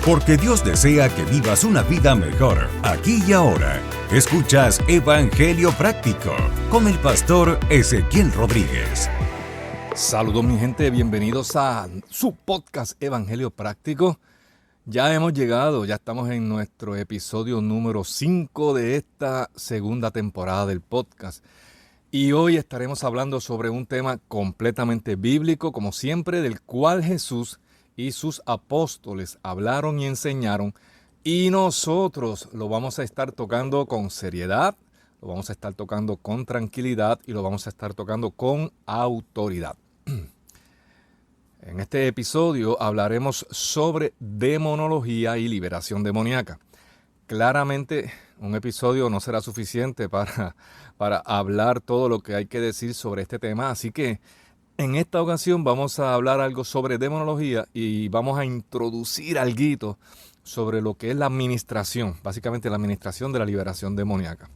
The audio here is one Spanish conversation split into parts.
Porque Dios desea que vivas una vida mejor, aquí y ahora. Escuchas Evangelio Práctico con el pastor Ezequiel Rodríguez. Saludos mi gente, bienvenidos a su podcast Evangelio Práctico. Ya hemos llegado, ya estamos en nuestro episodio número 5 de esta segunda temporada del podcast. Y hoy estaremos hablando sobre un tema completamente bíblico, como siempre, del cual Jesús y sus apóstoles hablaron y enseñaron. Y nosotros lo vamos a estar tocando con seriedad, lo vamos a estar tocando con tranquilidad y lo vamos a estar tocando con autoridad. En este episodio hablaremos sobre demonología y liberación demoníaca. Claramente un episodio no será suficiente para hablar todo lo que hay que decir sobre este tema, así que en esta ocasión vamos a hablar algo sobre demonología y vamos a introducir algo sobre lo que es la administración, básicamente la administración de la liberación demoníaca.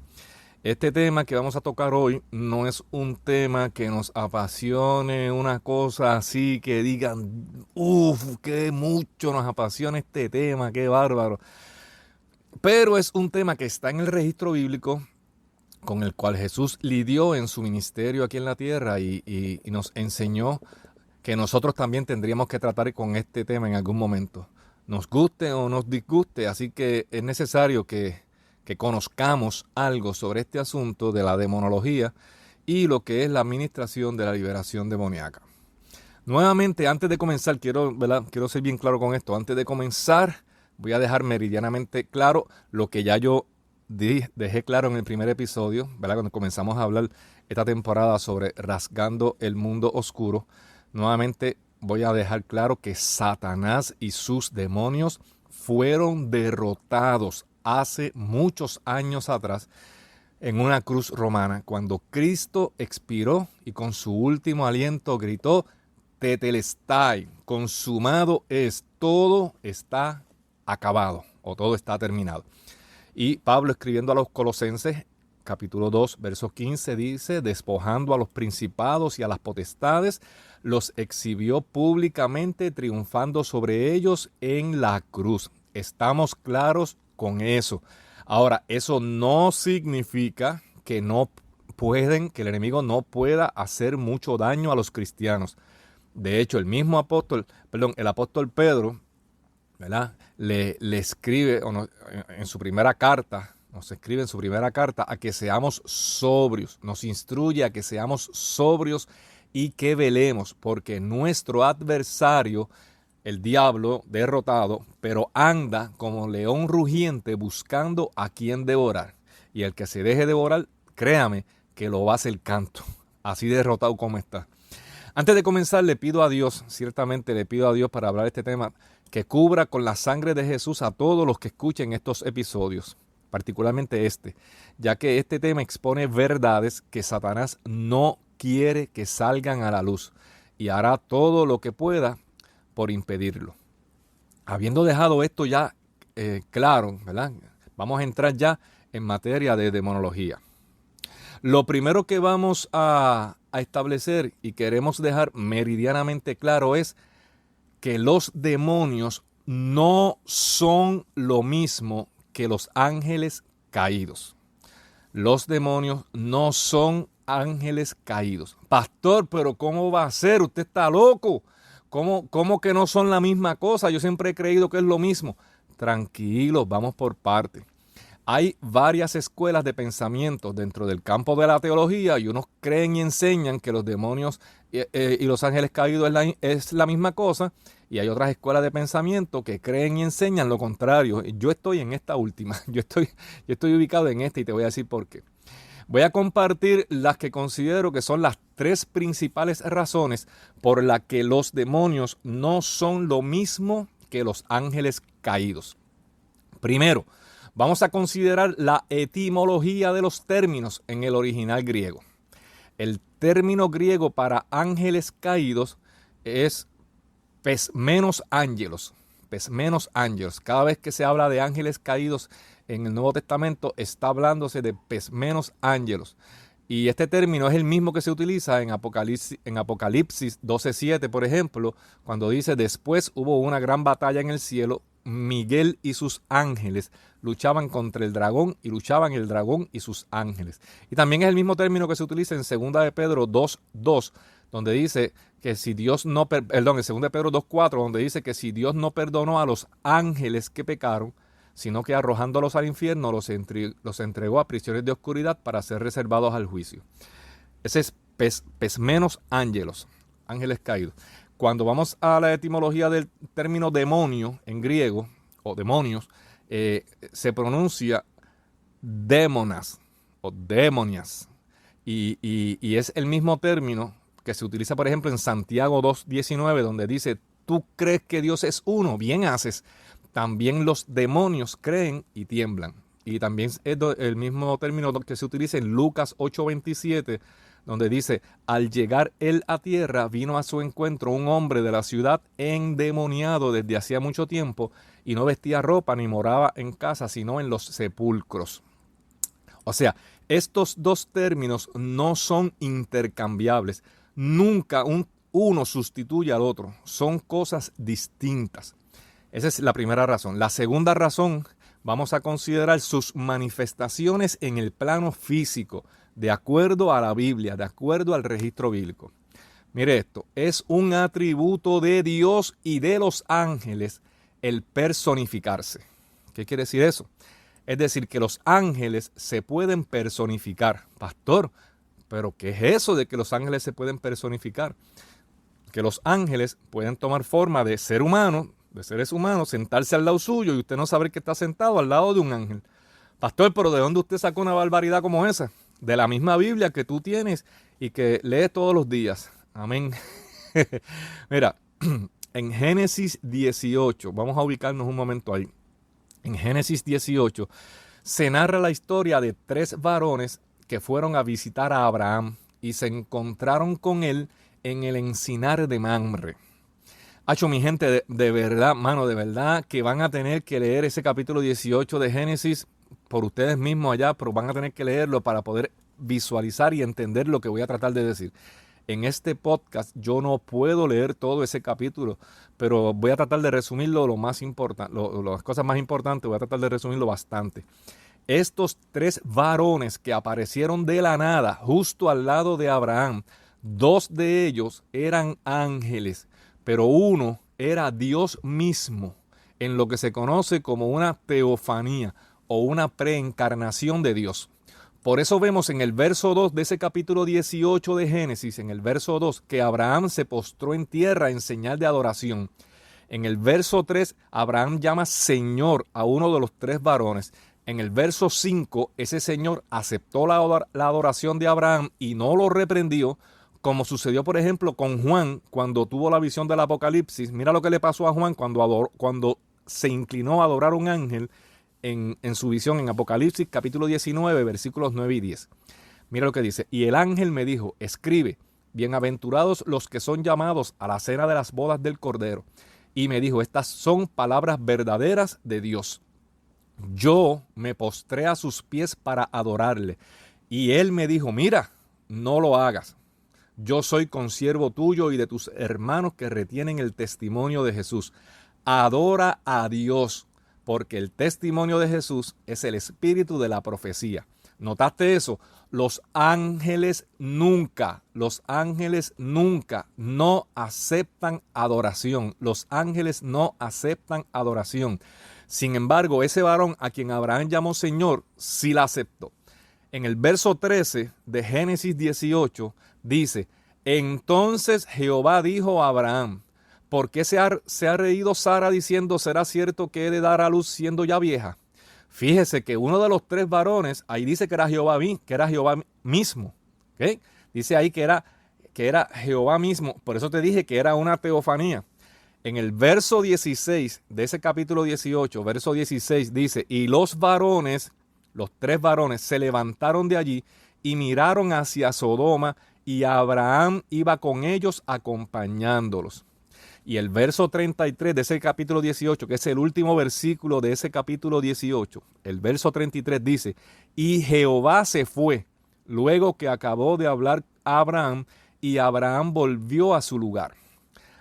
Este tema que vamos a tocar hoy no es un tema que nos apasione, una cosa así que digan, que mucho nos apasiona este tema, qué bárbaro. Pero es un tema que está en el registro bíblico con el cual Jesús lidió en su ministerio aquí en la tierra y nos enseñó que nosotros también tendríamos que tratar con este tema en algún momento. Nos guste o nos disguste, así que es necesario que conozcamos algo sobre este asunto de la demonología y lo que es la administración de la liberación demoníaca. Nuevamente, antes de comenzar, quiero ser bien claro con esto. Antes de comenzar, voy a dejar meridianamente claro lo que ya yo dejé claro en el primer episodio, ¿verdad? Cuando comenzamos a hablar esta temporada sobre rasgando el mundo oscuro. Nuevamente voy a dejar claro que Satanás y sus demonios fueron derrotados hace muchos años atrás en una cruz romana, cuando Cristo expiró y con su último aliento gritó, Tetelestai, consumado es, todo está acabado o todo está terminado. Y Pablo, escribiendo a los Colosenses, capítulo 2, verso 15, dice, despojando a los principados y a las potestades, los exhibió públicamente, triunfando sobre ellos en la cruz. Estamos claros con eso. Ahora, eso no significa que el enemigo no pueda hacer mucho daño a los cristianos. De hecho, el apóstol Pedro, ¿verdad? Le escribe en su primera carta, nos escribe en su primera carta a que seamos sobrios, nos instruye a que seamos sobrios y que velemos, porque nuestro adversario, el diablo derrotado, pero anda como león rugiente buscando a quien devorar. Y el que se deje devorar, créame que lo va a hacer canto, así derrotado como está. Antes de comenzar, ciertamente le pido a Dios para hablar de este tema, que cubra con la sangre de Jesús a todos los que escuchen estos episodios, particularmente ya que este tema expone verdades que Satanás no quiere que salgan a la luz y hará todo lo que pueda por impedirlo. Habiendo dejado esto ya claro, ¿verdad? Vamos a entrar ya en materia de demonología. Lo primero que vamos a establecer y queremos dejar meridianamente claro es que los demonios no son lo mismo que los ángeles caídos. Los demonios no son ángeles caídos. Pastor, pero ¿cómo va a ser? Usted está loco. ¿Cómo que no son la misma cosa? Yo siempre he creído que es lo mismo. Tranquilos, vamos por partes. Hay varias escuelas de pensamiento dentro del campo de la teología y unos creen y enseñan que los demonios y los ángeles caídos es la misma cosa, y hay otras escuelas de pensamiento que creen y enseñan lo contrario. Yo estoy en esta última, yo estoy ubicado en esta y te voy a decir por qué. Voy a compartir las que considero que son las 3 principales razones por las que los demonios no son lo mismo que los ángeles caídos. Primero, vamos a considerar la etimología de los términos en el original griego. El término griego para ángeles caídos es pesmenos ángelos. Cada vez que se habla de ángeles caídos en el Nuevo Testamento, está hablándose de pesmenos ángelos. Y este término es el mismo que se utiliza en Apocalipsis 12:7, por ejemplo, cuando dice, después hubo una gran batalla en el cielo Miguel y sus ángeles luchaban contra el dragón y luchaban el dragón y sus ángeles. Y también es el mismo término que se utiliza en 2 de Pedro 2:2, donde dice que si Dios no, en 2 de Pedro 2:4, donde dice que si Dios no perdonó a los ángeles que pecaron, sino que arrojándolos al infierno los entregó a prisiones de oscuridad para ser reservados al juicio. Ese es pesmenos ángelos, ángeles caídos. Cuando vamos a la etimología del término demonio en griego, o demonios, se pronuncia démonas o demonias. Y es el mismo término que se utiliza, por ejemplo, en Santiago 2:19, donde dice, tú crees que Dios es uno, bien haces. También los demonios creen y tiemblan. Y también es el mismo término que se utiliza en Lucas 8:27, donde dice, al llegar él a tierra, vino a su encuentro un hombre de la ciudad endemoniado desde hacía mucho tiempo, y no vestía ropa ni moraba en casa, sino en los sepulcros. O sea, estos dos términos no son intercambiables. Nunca uno sustituye al otro. Son cosas distintas. Esa es la primera razón. La segunda razón, vamos a considerar sus manifestaciones en el plano físico, de acuerdo a la Biblia, de acuerdo al registro bíblico. Mire esto, es un atributo de Dios y de los ángeles el personificarse. ¿Qué quiere decir eso? Es decir, que los ángeles se pueden personificar. Pastor, ¿pero qué es eso de que los ángeles se pueden personificar? Que los ángeles pueden tomar forma de ser humano, de seres humanos, sentarse al lado suyo y usted no saber que está sentado al lado de un ángel. Pastor, ¿pero de dónde usted sacó una barbaridad como esa? De la misma Biblia que tú tienes y que lees todos los días. Amén. Mira, en Génesis 18, vamos a ubicarnos un momento ahí. En Génesis 18 se narra la historia de 3 varones que fueron a visitar a Abraham y se encontraron con él en el encinar de Mamre. Hacho, mi gente, de verdad, mano, de verdad que van a tener que leer ese capítulo 18 de Génesis por ustedes mismos allá, pero van a tener que leerlo para poder visualizar y entender lo que voy a tratar de decir. En este podcast yo no puedo leer todo ese capítulo, pero voy a tratar de resumirlo lo más importante, las cosas más importantes, voy a tratar de resumirlo bastante. Estos 3 varones que aparecieron de la nada, justo al lado de Abraham, 2 de ellos eran ángeles, pero uno era Dios mismo, en lo que se conoce como una teofanía o una preencarnación de Dios. Por eso vemos en el verso 2 de ese capítulo 18 de Génesis, en el verso 2, que Abraham se postró en tierra en señal de adoración. En el verso 3, Abraham llama Señor a uno de los 3 varones. En el verso 5, ese Señor aceptó la adoración de Abraham y no lo reprendió, como sucedió, por ejemplo, con Juan cuando tuvo la visión del Apocalipsis. Mira lo que le pasó a Juan cuando se inclinó a adorar a un ángel en su visión en Apocalipsis capítulo 19, versículos 9 y 10. Mira lo que dice. Y el ángel me dijo, escribe, bienaventurados los que son llamados a la cena de las bodas del Cordero. Y me dijo, estas son palabras verdaderas de Dios. Yo me postré a sus pies para adorarle. Y él me dijo, mira, no lo hagas. Yo soy consiervo tuyo y de tus hermanos que retienen el testimonio de Jesús. Adora a Dios, porque el testimonio de Jesús es el espíritu de la profecía. ¿Notaste eso? Los ángeles nunca no aceptan adoración. Los ángeles no aceptan adoración. Sin embargo, ese varón a quien Abraham llamó Señor, sí la aceptó. En el verso 13 de Génesis 18 dice, entonces Jehová dijo a Abraham, ¿por qué se ha reído Sara diciendo, será cierto que he de dar a luz siendo ya vieja? Fíjese que uno de los 3 varones, ahí dice que era Jehová mismo. ¿Okay? Dice ahí que era Jehová mismo, por eso te dije que era una teofanía. En el verso 16 de ese capítulo 18, verso 16 dice, y los varones, los 3 varones, se levantaron de allí y miraron hacia Sodoma, y Abraham iba con ellos acompañándolos. Y el verso 33 de ese capítulo 18, que es el último versículo de ese capítulo 18, el verso 33 dice, y Jehová se fue, luego que acabó de hablar a Abraham, y Abraham volvió a su lugar.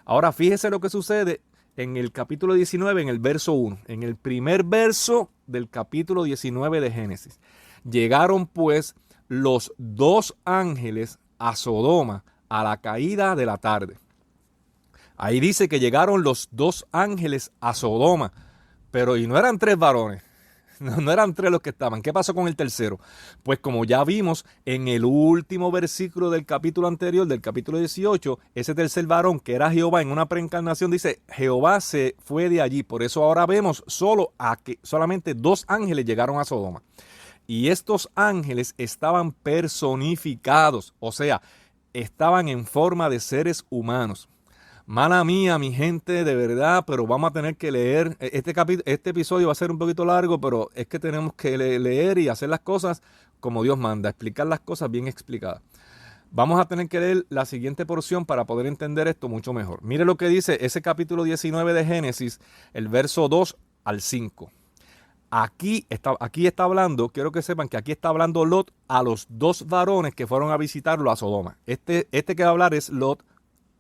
Ahora fíjese lo que sucede en el capítulo 19, en el verso 1, en el primer verso del capítulo 19 de Génesis. Llegaron pues los dos ángeles a Sodoma a la caída de la tarde. Ahí dice que llegaron los dos ángeles a Sodoma, pero y no eran tres varones. No eran tres los que estaban. ¿Qué pasó con el tercero? Pues como ya vimos en el último versículo del capítulo anterior, del capítulo 18, ese tercer varón que era Jehová en una preencarnación, dice, Jehová se fue de allí. Por eso ahora vemos solamente dos ángeles llegaron a Sodoma. Y estos ángeles estaban personificados, o sea, estaban en forma de seres humanos. Mala mía, mi gente, de verdad, pero vamos a tener que leer. Este episodio va a ser un poquito largo, pero es que tenemos que leer y hacer las cosas como Dios manda, explicar las cosas bien explicadas. Vamos a tener que leer la siguiente porción para poder entender esto mucho mejor. Mire lo que dice ese capítulo 19 de Génesis, el verso 2 al 5. Aquí está hablando, quiero que sepan que aquí está hablando Lot a los dos varones que fueron a visitarlo a Sodoma. Este que va a hablar es Lot,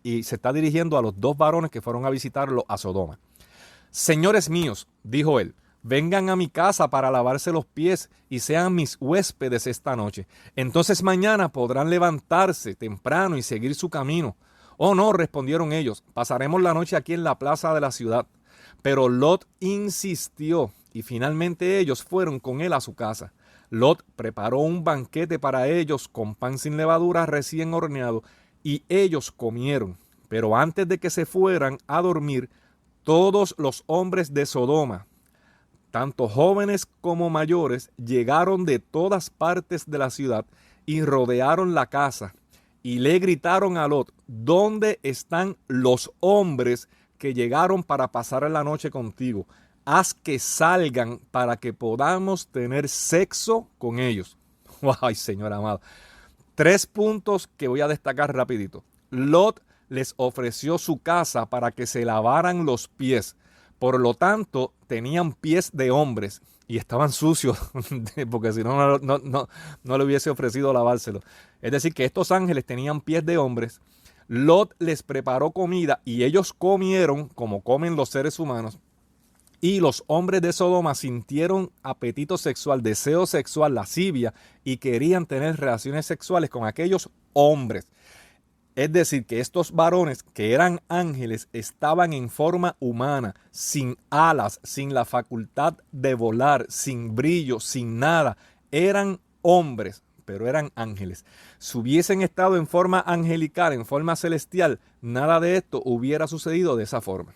y se está dirigiendo a los dos varones que fueron a visitarlo a Sodoma. Señores míos, dijo él, vengan a mi casa para lavarse los pies y sean mis huéspedes esta noche. Entonces mañana podrán levantarse temprano y seguir su camino. Oh no, respondieron ellos, pasaremos la noche aquí en la plaza de la ciudad. Pero Lot insistió y finalmente ellos fueron con él a su casa. Lot preparó un banquete para ellos con pan sin levadura recién horneado, y ellos comieron, pero antes de que se fueran a dormir, todos los hombres de Sodoma, tanto jóvenes como mayores, llegaron de todas partes de la ciudad y rodearon la casa y le gritaron a Lot, ¿dónde están los hombres que llegaron para pasar la noche contigo? Haz que salgan para que podamos tener sexo con ellos. ¡Ay, Señor amado! 3 puntos que voy a destacar rapidito. Lot les ofreció su casa para que se lavaran los pies. Por lo tanto, tenían pies de hombres y estaban sucios, porque si no le hubiese ofrecido lavárselo. Es decir, que estos ángeles tenían pies de hombres. Lot les preparó comida y ellos comieron como comen los seres humanos. Y los hombres de Sodoma sintieron apetito sexual, deseo sexual, lascivia, y querían tener relaciones sexuales con aquellos hombres. Es decir, que estos varones que eran ángeles estaban en forma humana, sin alas, sin la facultad de volar, sin brillo, sin nada. Eran hombres, pero eran ángeles. Si hubiesen estado en forma angelical, en forma celestial, nada de esto hubiera sucedido de esa forma.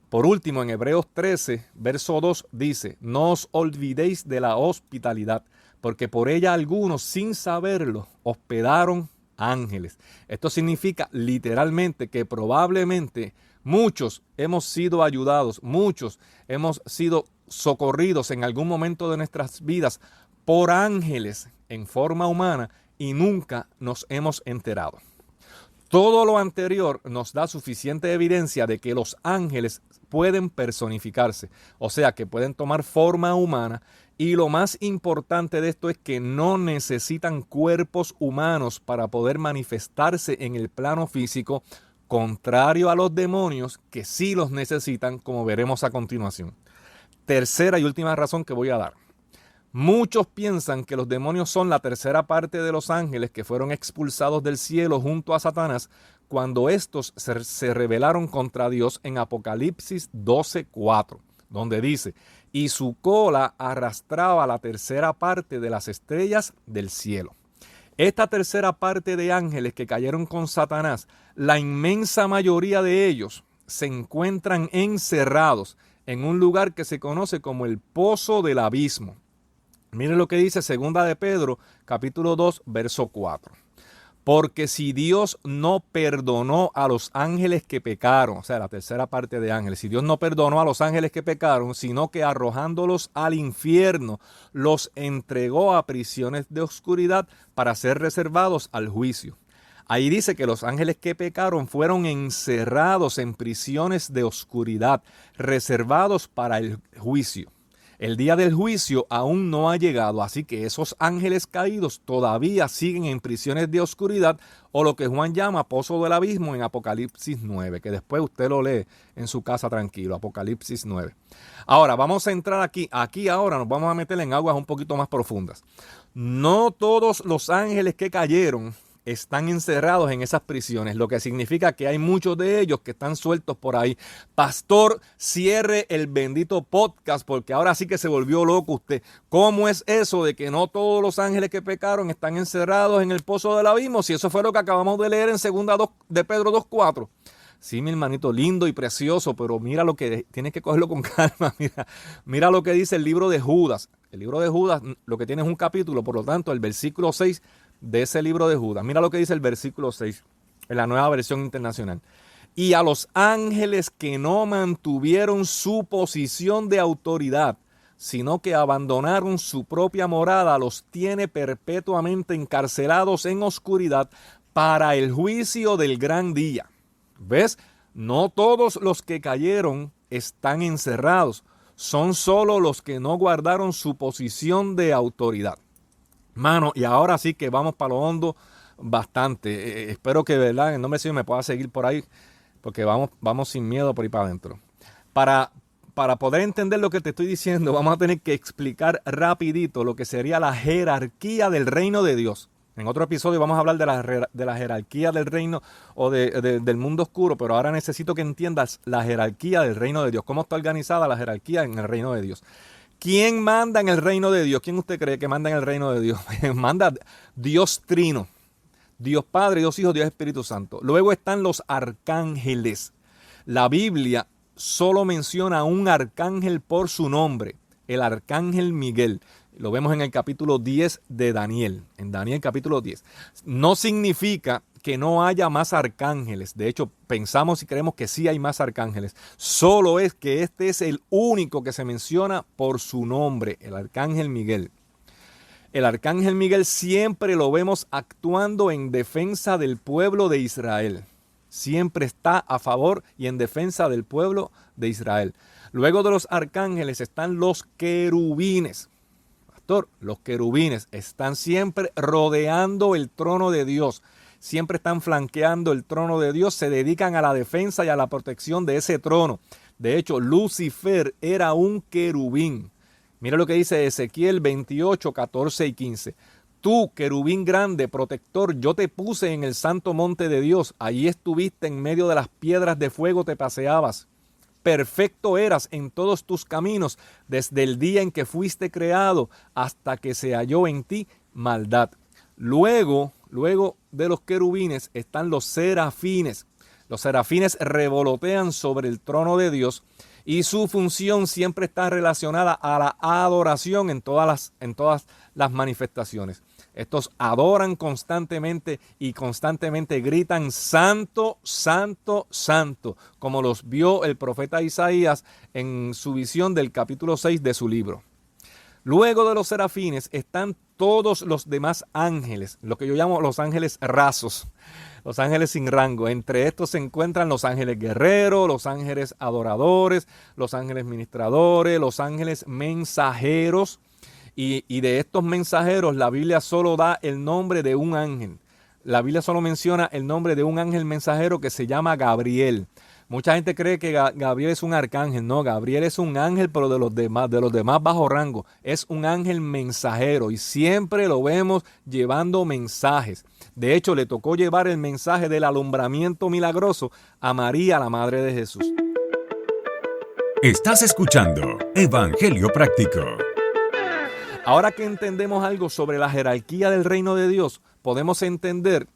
Por último, en Hebreos 13, verso 2 dice, no os olvidéis de la hospitalidad, porque por ella algunos, sin saberlo, hospedaron ángeles. Esto significa literalmente que probablemente muchos hemos sido ayudados, muchos hemos sido socorridos en algún momento de nuestras vidas por ángeles en forma humana y nunca nos hemos enterado. Todo lo anterior nos da suficiente evidencia de que los ángeles pueden personificarse, o sea que pueden tomar forma humana, y lo más importante de esto es que no necesitan cuerpos humanos para poder manifestarse en el plano físico, contrario a los demonios que sí los necesitan, como veremos a continuación. Tercera y última razón que voy a dar. Muchos piensan que los demonios son la tercera parte de los ángeles que fueron expulsados del cielo junto a Satanás cuando estos se rebelaron contra Dios en Apocalipsis 12:4, donde dice, y su cola arrastraba la tercera parte de las estrellas del cielo. Esta tercera parte de ángeles que cayeron con Satanás, la inmensa mayoría de ellos se encuentran encerrados en un lugar que se conoce como el pozo del abismo. Miren lo que dice 2 de Pedro, capítulo 2, verso 4. Porque si Dios no perdonó a los ángeles que pecaron, o sea, la tercera parte de ángeles, si Dios no perdonó a los ángeles que pecaron, sino que arrojándolos al infierno, los entregó a prisiones de oscuridad para ser reservados al juicio. Ahí dice que los ángeles que pecaron fueron encerrados en prisiones de oscuridad, reservados para el juicio. El día del juicio aún no ha llegado, así que esos ángeles caídos todavía siguen en prisiones de oscuridad, o lo que Juan llama pozo del abismo en Apocalipsis 9, que después usted lo lee en su casa tranquilo, Apocalipsis 9. Ahora, vamos a entrar aquí ahora nos vamos a meter en aguas un poquito más profundas. No todos los ángeles que cayeron están encerrados en esas prisiones, lo que significa que hay muchos de ellos que están sueltos por ahí. Pastor, cierre el bendito podcast porque ahora sí que se volvió loco usted. ¿Cómo es eso de que no todos los ángeles que pecaron están encerrados en el pozo del abismo? Si eso fue lo que acabamos de leer en 2 de Pedro 2:4. Sí, mi hermanito, lindo y precioso, pero mira lo que tienes que cogerlo con calma. Mira lo que dice el libro de Judas. El libro de Judas lo que tiene es un capítulo, por lo tanto, el versículo 6 de ese libro de Judas. Mira lo que dice el versículo 6 en la Nueva Versión Internacional. Y a los ángeles que no mantuvieron su posición de autoridad, sino que abandonaron su propia morada, los tiene perpetuamente encarcelados en oscuridad para el juicio del gran día. ¿Ves? No todos los que cayeron están encerrados, son solo los que no guardaron su posición de autoridad. Mano, y ahora sí que vamos para lo hondo bastante. Espero que, ¿verdad?, en el nombre de Dios me pueda seguir por ahí, porque vamos sin miedo por ahí para adentro. Para poder entender lo que te estoy diciendo, vamos a tener que explicar rapidito lo que sería la jerarquía del reino de Dios. En otro episodio vamos a hablar de la jerarquía del reino o del mundo oscuro, pero ahora necesito que entiendas la jerarquía del reino de Dios. ¿Cómo está organizada la jerarquía en el reino de Dios? ¿Quién manda en el reino de Dios? ¿Quién usted cree que manda en el reino de Dios? Manda Dios Trino, Dios Padre, Dios Hijo, Dios Espíritu Santo. Luego están los arcángeles. La Biblia solo menciona a un arcángel por su nombre, el arcángel Miguel. Lo vemos en el capítulo 10 de Daniel, en Daniel capítulo 10. No significa que no haya más arcángeles. De hecho, pensamos y creemos que sí hay más arcángeles. Solo es que este es el único que se menciona por su nombre, el arcángel Miguel. El arcángel Miguel siempre lo vemos actuando en defensa del pueblo de Israel. Siempre está a favor y en defensa del pueblo de Israel. Luego de los arcángeles están los querubines. Pastor, los querubines están siempre rodeando el trono de Dios. Siempre están flanqueando el trono de Dios, se dedican a la defensa y a la protección de ese trono. De hecho, Lucifer era un querubín. Mira lo que dice Ezequiel 28, 14 y 15. Tú, querubín grande, protector, yo te puse en el santo monte de Dios. Allí estuviste en medio de las piedras de fuego, te paseabas. Perfecto eras en todos tus caminos, desde el día en que fuiste creado hasta que se halló en ti maldad. Luego de los querubines están los serafines. Los serafines revolotean sobre el trono de Dios y su función siempre está relacionada a la adoración en todas las manifestaciones. Estos adoran constantemente y constantemente gritan santo, santo, santo, como los vio el profeta Isaías en su visión del capítulo 6 de su libro. Luego de los serafines están todos los demás ángeles, lo que yo llamo los ángeles rasos, los ángeles sin rango. Entre estos se encuentran los ángeles guerreros, los ángeles adoradores, los ángeles ministradores, los ángeles mensajeros. Y de estos mensajeros la Biblia solo da el nombre de un ángel. La Biblia solo menciona el nombre de un ángel mensajero que se llama Gabriel. Mucha gente cree que Gabriel es un arcángel. No, Gabriel es un ángel, pero de los demás bajo rango. Es un ángel mensajero y siempre lo vemos llevando mensajes. De hecho, le tocó llevar el mensaje del alumbramiento milagroso a María, la madre de Jesús. Estás escuchando Evangelio Práctico. Ahora que entendemos algo sobre la jerarquía del reino de Dios, podemos entender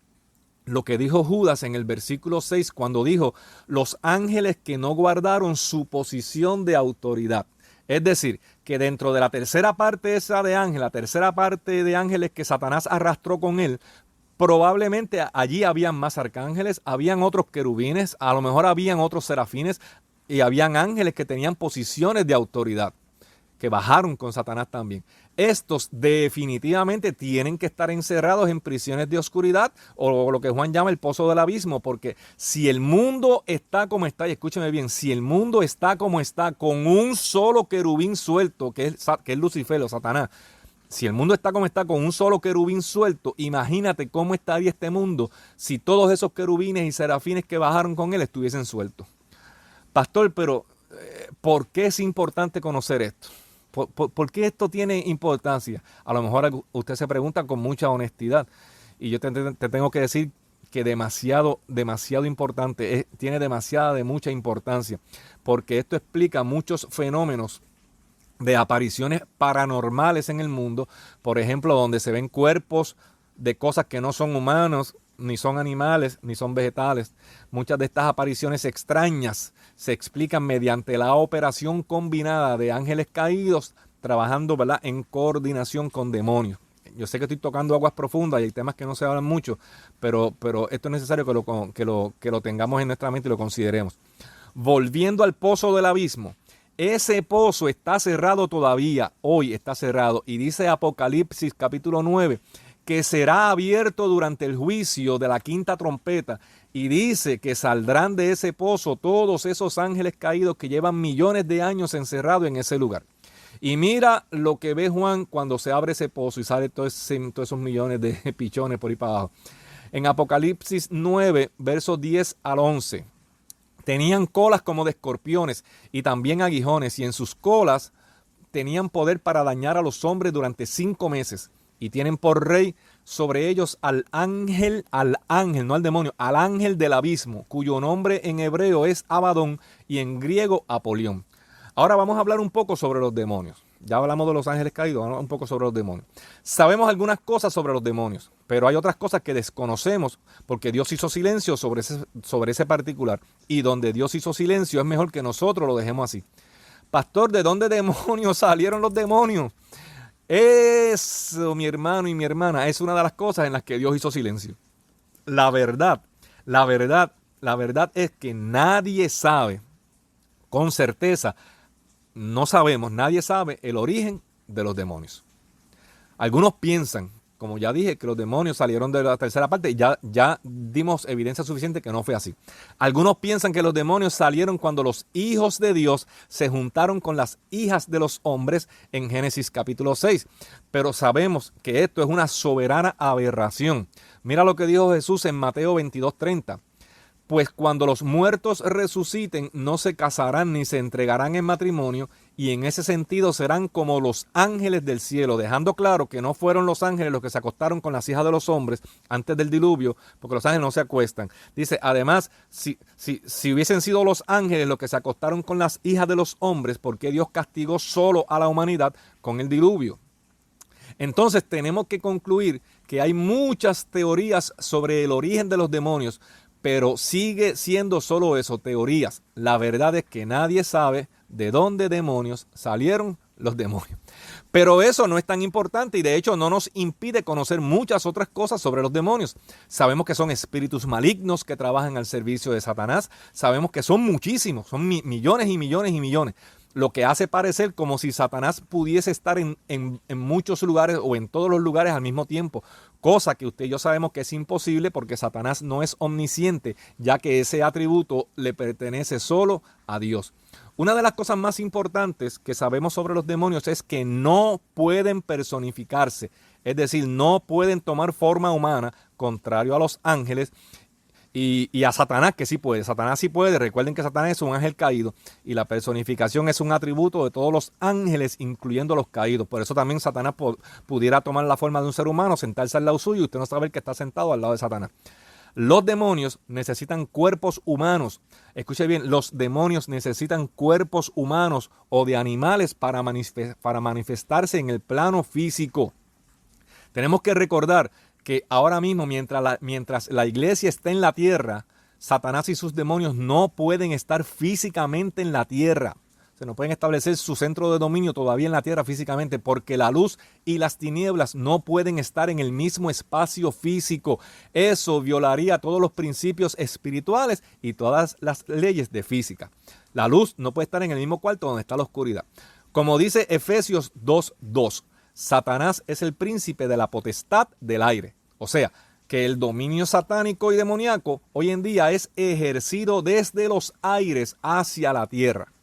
lo que dijo Judas en el versículo 6 cuando dijo los ángeles que no guardaron su posición de autoridad. Es decir, que dentro de la tercera parte esa de ángeles, la tercera parte de ángeles que Satanás arrastró con él, probablemente allí habían más arcángeles, habían otros querubines, a lo mejor habían otros serafines y habían ángeles que tenían posiciones de autoridad. que bajaron con Satanás también. Estos definitivamente tienen que estar encerrados en prisiones de oscuridad o lo que Juan llama el pozo del abismo, porque si el mundo está como está, y escúcheme bien, si el mundo está como está con un solo querubín suelto, que es Lucifer o Satanás, si el mundo está como está con un solo querubín suelto, imagínate cómo estaría este mundo si todos esos querubines y serafines que bajaron con él estuviesen sueltos. Pastor, pero ¿por qué es importante conocer esto? ¿Por qué esto tiene importancia? A lo mejor usted se pregunta con mucha honestidad y yo te tengo que decir que demasiado importante, tiene mucha importancia, porque esto explica muchos fenómenos de apariciones paranormales en el mundo, por ejemplo, donde se ven cuerpos de cosas que no son humanos, ni son animales, ni son vegetales. Muchas de estas apariciones extrañas se explican mediante la operación combinada de ángeles caídos trabajando, ¿verdad?, en coordinación con demonios. Yo sé que estoy tocando aguas profundas y hay temas que no se hablan mucho, pero esto es necesario que lo tengamos en nuestra mente y lo consideremos. Volviendo al pozo del abismo, ese pozo está cerrado todavía, hoy está cerrado, y dice Apocalipsis capítulo 9, que será abierto durante el juicio de la quinta trompeta, y dice que saldrán de ese pozo todos esos ángeles caídos que llevan millones de años encerrados en ese lugar. Y mira lo que ve Juan cuando se abre ese pozo y sale todos esos millones de pichones por ahí para abajo. En Apocalipsis 9, versos 10 al 11. Tenían colas como de escorpiones y también aguijones, y en sus colas tenían poder para dañar a los hombres durante 5 meses. Y tienen por rey sobre ellos al ángel, no al demonio, al ángel del abismo, cuyo nombre en hebreo es Abadón y en griego Apolión. Ahora vamos a hablar un poco sobre los demonios. Ya hablamos de los ángeles caídos, vamos a hablar un poco sobre los demonios. Sabemos algunas cosas sobre los demonios, pero hay otras cosas que desconocemos porque Dios hizo silencio sobre ese particular. Y donde Dios hizo silencio es mejor que nosotros lo dejemos así. Pastor, ¿de dónde demonios salieron los demonios? Eso, mi hermano y mi hermana, es una de las cosas en las que Dios hizo silencio. La verdad es que nadie sabe con certeza. No sabemos, nadie sabe el origen de los demonios. Algunos piensan, como ya dije, que los demonios salieron de la tercera parte. Ya dimos evidencia suficiente que no fue así. Algunos piensan que los demonios salieron cuando los hijos de Dios se juntaron con las hijas de los hombres en Génesis capítulo 6. Pero sabemos que esto es una soberana aberración. Mira lo que dijo Jesús en Mateo 22:30. Pues cuando los muertos resuciten, no se casarán ni se entregarán en matrimonio, y en ese sentido serán como los ángeles del cielo, dejando claro que no fueron los ángeles los que se acostaron con las hijas de los hombres antes del diluvio, porque los ángeles no se acuestan. Dice, además, si hubiesen sido los ángeles los que se acostaron con las hijas de los hombres, ¿por qué Dios castigó solo a la humanidad con el diluvio? Entonces tenemos que concluir que hay muchas teorías sobre el origen de los demonios, pero sigue siendo solo eso, teorías. La verdad es que nadie sabe de dónde demonios salieron los demonios. Pero eso no es tan importante y de hecho no nos impide conocer muchas otras cosas sobre los demonios. Sabemos que son espíritus malignos que trabajan al servicio de Satanás. Sabemos que son muchísimos, son millones y millones y millones. Lo que hace parecer como si Satanás pudiese estar en muchos lugares o en todos los lugares al mismo tiempo, cosa que usted y yo sabemos que es imposible porque Satanás no es omnisciente, ya que ese atributo le pertenece solo a Dios. Una de las cosas más importantes que sabemos sobre los demonios es que no pueden personificarse, es decir, no pueden tomar forma humana, contrario a los ángeles, y a Satanás, que sí puede. Satanás sí puede. Recuerden que Satanás es un ángel caído y la personificación es un atributo de todos los ángeles, incluyendo los caídos. Por eso también Satanás pudiera tomar la forma de un ser humano, sentarse al lado suyo y usted no sabe que está sentado al lado de Satanás. Los demonios necesitan cuerpos humanos. Escuche bien, los demonios necesitan cuerpos humanos o de animales para manifestarse en el plano físico. Tenemos que recordar que ahora mismo, mientras la iglesia está en la tierra, Satanás y sus demonios no pueden estar físicamente en la tierra. Se no pueden establecer su centro de dominio todavía en la tierra físicamente, porque la luz y las tinieblas no pueden estar en el mismo espacio físico. Eso violaría todos los principios espirituales y todas las leyes de física. La luz no puede estar en el mismo cuarto donde está la oscuridad. Como dice Efesios 2:2, Satanás es el príncipe de la potestad del aire. O sea, que el dominio satánico y demoníaco hoy en día es ejercido desde los aires hacia la tierra.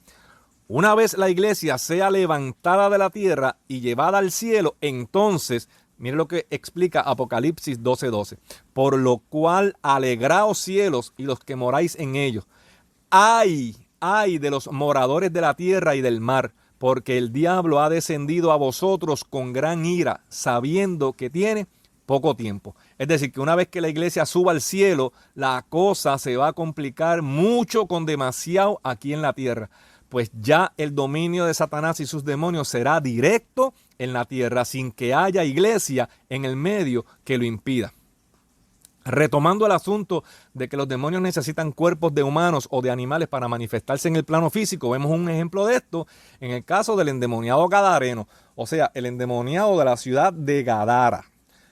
Una vez la iglesia sea levantada de la tierra y llevada al cielo, entonces, mire lo que explica Apocalipsis 12:12. Por lo cual alegraos cielos y los que moráis en ellos. Ay de los moradores de la tierra y del mar, porque el diablo ha descendido a vosotros con gran ira, sabiendo que tiene poco tiempo. Es decir, que una vez que la iglesia suba al cielo, la cosa se va a complicar mucho con demasiado aquí en la tierra. Pues ya el dominio de Satanás y sus demonios será directo en la tierra, sin que haya iglesia en el medio que lo impida. Retomando el asunto de que los demonios necesitan cuerpos de humanos o de animales para manifestarse en el plano físico, vemos un ejemplo de esto en el caso del endemoniado gadareno, o sea, el endemoniado de la ciudad de Gadara.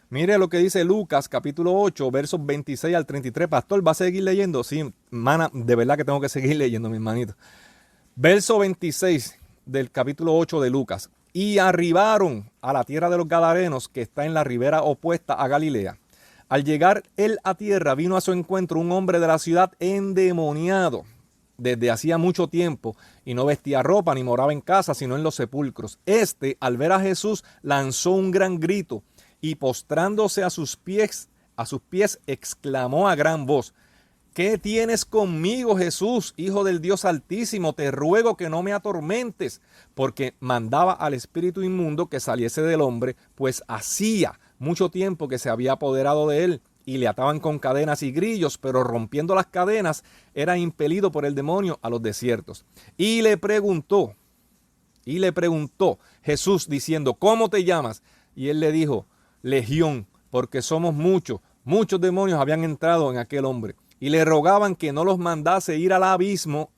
Mire lo que dice Lucas capítulo 8, versos 26 al 33. Pastor, ¿va a seguir leyendo? Sí, mana, de verdad que tengo que seguir leyendo, mi hermanito. Verso 26 del capítulo 8 de Lucas. Y arribaron a la tierra de los Gadarenos, que está en la ribera opuesta a Galilea. Al llegar él a tierra, vino a su encuentro un hombre de la ciudad endemoniado desde hacía mucho tiempo, y no vestía ropa ni moraba en casa, sino en los sepulcros. Este, al ver a Jesús, lanzó un gran grito y postrándose a sus pies, exclamó a gran voz: ¿Qué tienes conmigo, Jesús, Hijo del Dios Altísimo? Te ruego que no me atormentes, porque mandaba al espíritu inmundo que saliese del hombre, pues hacía mucho tiempo que se había apoderado de él, y le ataban con cadenas y grillos, pero rompiendo las cadenas era impelido por el demonio a los desiertos. Y le preguntó Jesús diciendo: ¿Cómo te llamas? Y él le dijo: Legión, porque somos muchos demonios habían entrado en aquel hombre. Y le rogaban que no los mandase ir al abismo.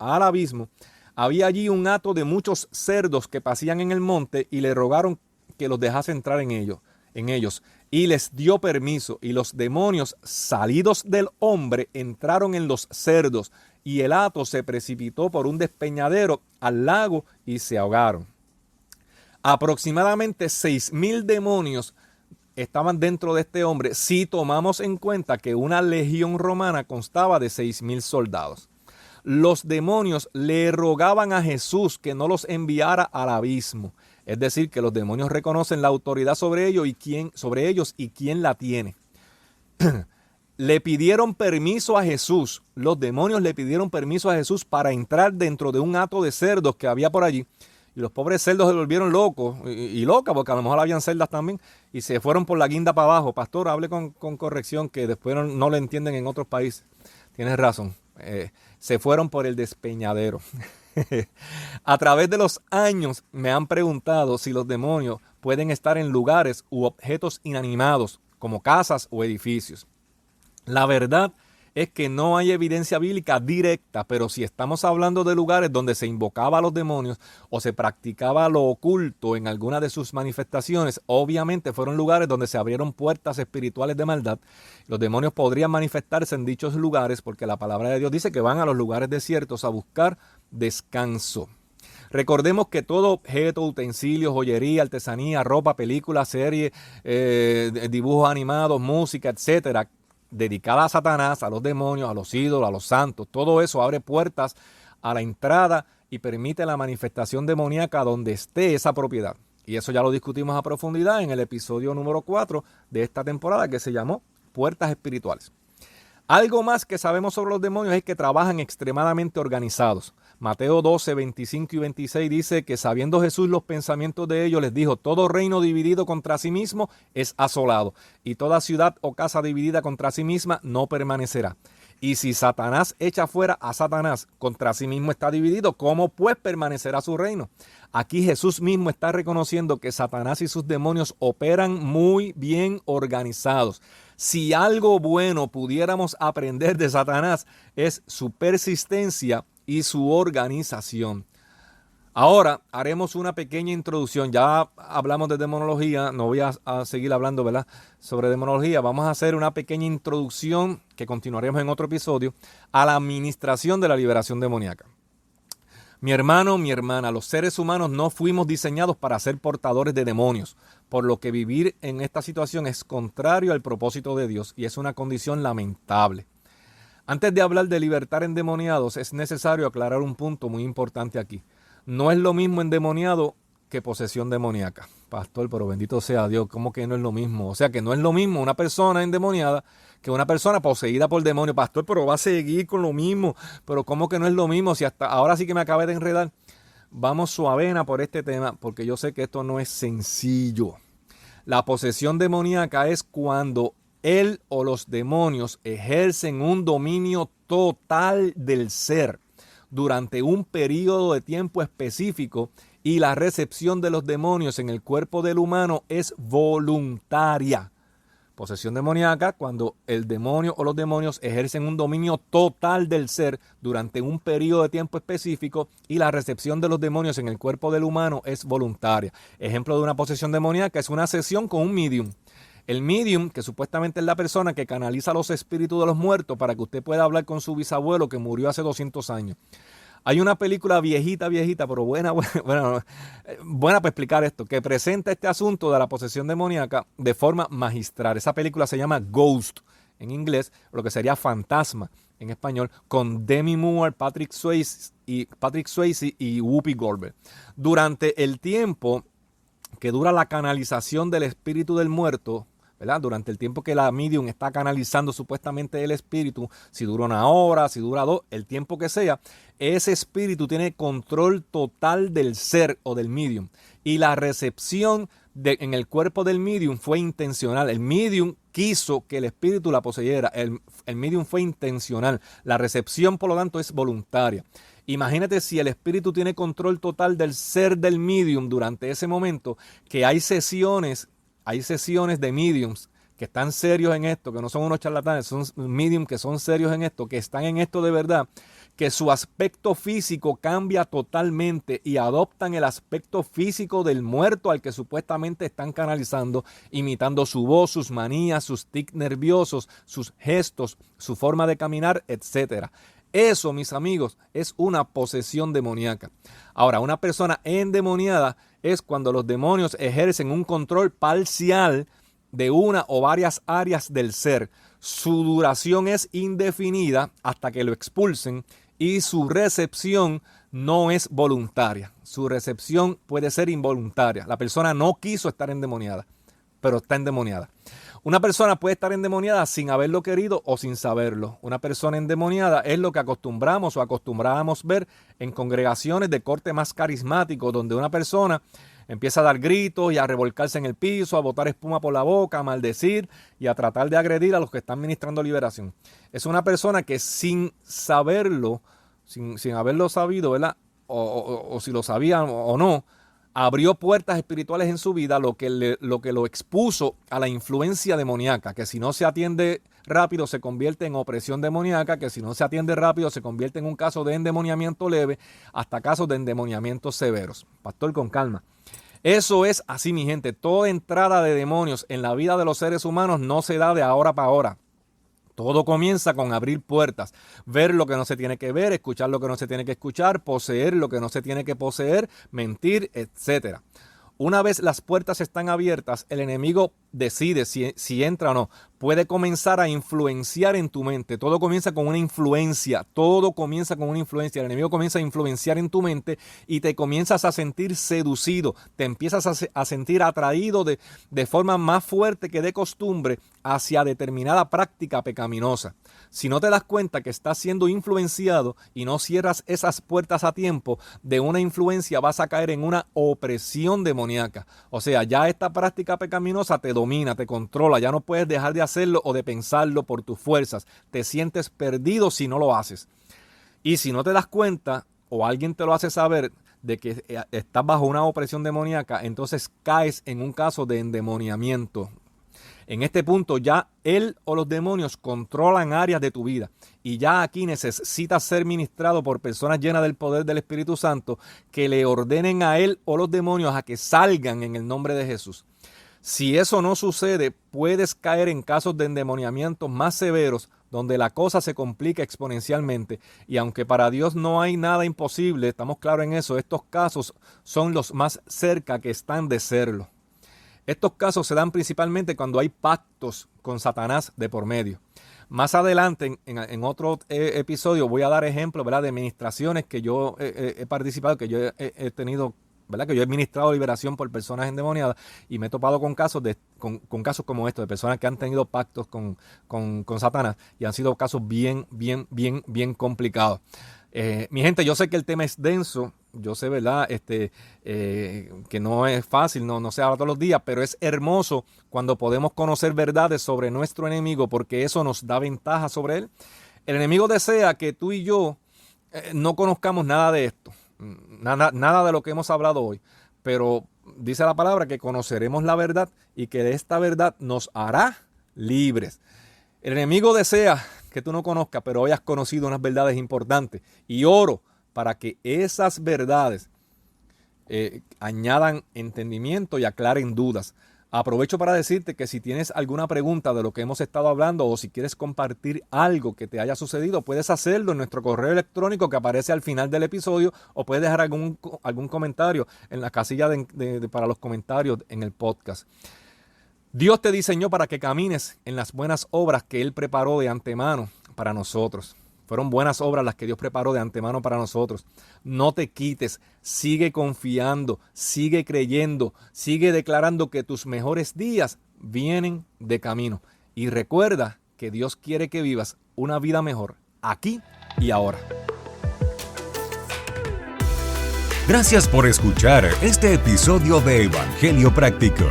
Había allí un hato de muchos cerdos que pasían en el monte, y le rogaron que los dejase entrar en ellos. Y les dio permiso, y los demonios salidos del hombre entraron en los cerdos, y el hato se precipitó por un despeñadero al lago y se ahogaron. Aproximadamente 6,000 demonios estaban dentro de este hombre, si tomamos en cuenta que una legión romana constaba de 6,000 soldados. Los demonios le rogaban a Jesús que no los enviara al abismo. Es decir, que los demonios reconocen la autoridad sobre ellos y quién la tiene. Le pidieron permiso a Jesús. Los demonios le pidieron permiso a Jesús para entrar dentro de un hato de cerdos que había por allí. Y los pobres cerdos se volvieron locos y locas, porque a lo mejor habían cerdas también, y se fueron por la guinda para abajo. Pastor, hable con corrección, que después no lo entienden en otros países. Tienes razón. Se fueron por el despeñadero. A través de los años me han preguntado si los demonios pueden estar en lugares u objetos inanimados, como casas o edificios. La verdad es que no hay evidencia bíblica directa, pero si estamos hablando de lugares donde se invocaba a los demonios o se practicaba lo oculto en alguna de sus manifestaciones, obviamente fueron lugares donde se abrieron puertas espirituales de maldad. Los demonios podrían manifestarse en dichos lugares porque la palabra de Dios dice que van a los lugares desiertos a buscar descanso. Recordemos que todo objeto, utensilio, joyería, artesanía, ropa, película, serie, dibujos animados, música, etcétera, dedicada a Satanás, a los demonios, a los ídolos, a los santos, todo eso abre puertas a la entrada y permite la manifestación demoníaca donde esté esa propiedad. Y eso ya lo discutimos a profundidad en el episodio número 4 de esta temporada, que se llamó Puertas Espirituales. Algo más que sabemos sobre los demonios es que trabajan extremadamente organizados. Mateo 12, 25 y 26 dice que sabiendo Jesús los pensamientos de ellos, les dijo: todo reino dividido contra sí mismo es asolado, y toda ciudad o casa dividida contra sí misma no permanecerá. Y si Satanás echa fuera a Satanás, contra sí mismo está dividido, ¿cómo pues permanecerá su reino? Aquí Jesús mismo está reconociendo que Satanás y sus demonios operan muy bien organizados. Si algo bueno pudiéramos aprender de Satanás es su persistencia y su organización. Ahora haremos una pequeña introducción. Ya hablamos de demonología, no voy a seguir hablando, ¿verdad?, sobre demonología. Vamos a hacer una pequeña introducción, que continuaremos en otro episodio, a la administración de la liberación demoníaca. Mi hermano, mi hermana, los seres humanos no fuimos diseñados para ser portadores de demonios, por lo que vivir en esta situación es contrario al propósito de Dios y es una condición lamentable. Antes de hablar de libertar endemoniados, es necesario aclarar un punto muy importante aquí. No es lo mismo endemoniado que posesión demoníaca. Pastor, pero bendito sea Dios, ¿cómo que no es lo mismo? O sea, que no es lo mismo una persona endemoniada que una persona poseída por demonio. Pastor, pero va a seguir con lo mismo. Pero ¿cómo que no es lo mismo? Si hasta ahora sí que me acabé de enredar. Vamos suavena por este tema, porque yo sé que esto no es sencillo. La posesión demoníaca es cuando él o los demonios ejercen un dominio total del ser durante un periodo de tiempo específico y la recepción de los demonios en el cuerpo del humano es voluntaria. Posesión demoníaca cuando el demonio o los demonios ejercen un dominio total del ser durante un periodo de tiempo específico y la recepción de los demonios en el cuerpo del humano es voluntaria. Ejemplo de una posesión demoníaca es una sesión con un medium. El medium, que supuestamente es la persona que canaliza los espíritus de los muertos para que usted pueda hablar con su bisabuelo que murió hace 200 años. Hay una película viejita, pero buena para explicar esto, que presenta este asunto de la posesión demoníaca de forma magistral. Esa película se llama Ghost en inglés, lo que sería Fantasma en español, con Demi Moore, Patrick Swayze y Whoopi Goldberg. Durante el tiempo que dura la canalización del espíritu del muerto, ¿verdad? Durante el tiempo que la medium está canalizando supuestamente el espíritu, si dura 1 hora, si dura 2, el tiempo que sea, ese espíritu tiene control total del ser o del medium. Y la recepción en el cuerpo del medium fue intencional. El medium quiso que el espíritu la poseyera. El medium fue intencional. La recepción, por lo tanto, es voluntaria. Imagínate si el espíritu tiene control total del ser del medium durante ese momento, que hay sesiones de mediums que están serios en esto, que no son unos charlatanes, son mediums que son serios en esto, que están en esto de verdad, que su aspecto físico cambia totalmente y adoptan el aspecto físico del muerto al que supuestamente están canalizando, imitando su voz, sus manías, sus tics nerviosos, sus gestos, su forma de caminar, etc. Eso, mis amigos, es una posesión demoníaca. Ahora, una persona endemoniada es cuando los demonios ejercen un control parcial de una o varias áreas del ser. Su duración es indefinida hasta que lo expulsen y su recepción no es voluntaria. Su recepción puede ser involuntaria. La persona no quiso estar endemoniada, pero está endemoniada. Una persona puede estar endemoniada sin haberlo querido o sin saberlo. Una persona endemoniada es lo que acostumbramos o acostumbrábamos ver en congregaciones de corte más carismático, donde una persona empieza a dar gritos y a revolcarse en el piso, a botar espuma por la boca, a maldecir y a tratar de agredir a los que están ministrando liberación. Es una persona que sin saberlo, sin haberlo sabido, ¿verdad? O si lo sabían o no, abrió puertas espirituales en su vida, lo que lo expuso a la influencia demoníaca, que si no se atiende rápido se convierte en opresión demoníaca, que si no se atiende rápido se convierte en un caso de endemoniamiento leve, hasta casos de endemoniamientos severos. Pastor, con calma. Eso es así, mi gente. Toda entrada de demonios en la vida de los seres humanos no se da de ahora para ahora. Todo comienza con abrir puertas, ver lo que no se tiene que ver, escuchar lo que no se tiene que escuchar, poseer lo que no se tiene que poseer, mentir, etc. Una vez las puertas están abiertas, el enemigo decide si entra o no. Puede comenzar a influenciar en tu mente. Todo comienza con una influencia. El enemigo comienza a influenciar en tu mente y te comienzas a sentir seducido. Te empiezas a sentir atraído de forma más fuerte que de costumbre hacia determinada práctica pecaminosa. Si no te das cuenta que estás siendo influenciado y no cierras esas puertas a tiempo de una influencia, vas a caer en una opresión demoníaca. O sea, ya esta práctica pecaminosa te domina, te controla, ya no puedes dejar de hacerlo o de pensarlo por tus fuerzas. Te sientes perdido si no lo haces. Y si no te das cuenta o alguien te lo hace saber de que estás bajo una opresión demoníaca, entonces caes en un caso de endemoniamiento. En este punto ya él o los demonios controlan áreas de tu vida y ya aquí necesitas ser ministrado por personas llenas del poder del Espíritu Santo que le ordenen a él o los demonios a que salgan en el nombre de Jesús. Si eso no sucede, puedes caer en casos de endemoniamiento más severos donde la cosa se complica exponencialmente. Y aunque para Dios no hay nada imposible, estamos claros en eso, estos casos son los más cerca que están de serlo. Estos casos se dan principalmente cuando hay pactos con Satanás de por medio. Más adelante, en otro episodio, voy a dar ejemplos, ¿verdad?, de administraciones que yo he participado, que yo he tenido, ¿verdad?, que yo he administrado liberación por personas endemoniadas, y me he topado con casos con casos como estos, de personas que han tenido pactos con Satanás, y han sido casos bien complicados. Mi gente, yo sé que el tema es denso, yo sé, ¿verdad?, que no es fácil, no se habla todos los días, pero es hermoso cuando podemos conocer verdades sobre nuestro enemigo, porque eso nos da ventaja sobre él. El enemigo desea que tú y yo no conozcamos nada de esto, nada de lo que hemos hablado hoy, pero dice la palabra que conoceremos la verdad y que de esta verdad nos hará libres. El enemigo desea que tú no conozcas, pero hoy has conocido unas verdades importantes, y oro para que esas verdades añadan entendimiento y aclaren dudas. Aprovecho para decirte que si tienes alguna pregunta de lo que hemos estado hablando, o si quieres compartir algo que te haya sucedido, puedes hacerlo en nuestro correo electrónico que aparece al final del episodio, o puedes dejar algún comentario en la casilla para los comentarios en el podcast. Dios te diseñó para que camines en las buenas obras que Él preparó de antemano para nosotros. Fueron buenas obras las que Dios preparó de antemano para nosotros. No te quites, sigue confiando, sigue creyendo, sigue declarando que tus mejores días vienen de camino. Y recuerda que Dios quiere que vivas una vida mejor aquí y ahora. Gracias por escuchar este episodio de Evangelio Práctico.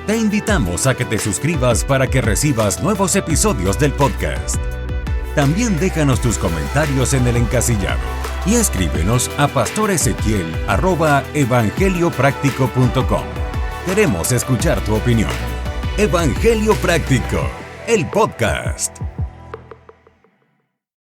Te invitamos a que te suscribas para que recibas nuevos episodios del podcast. También déjanos tus comentarios en el encasillado y escríbenos a pastoresequiel@evangeliopráctico.com. Queremos escuchar tu opinión. Evangelio Práctico, el podcast.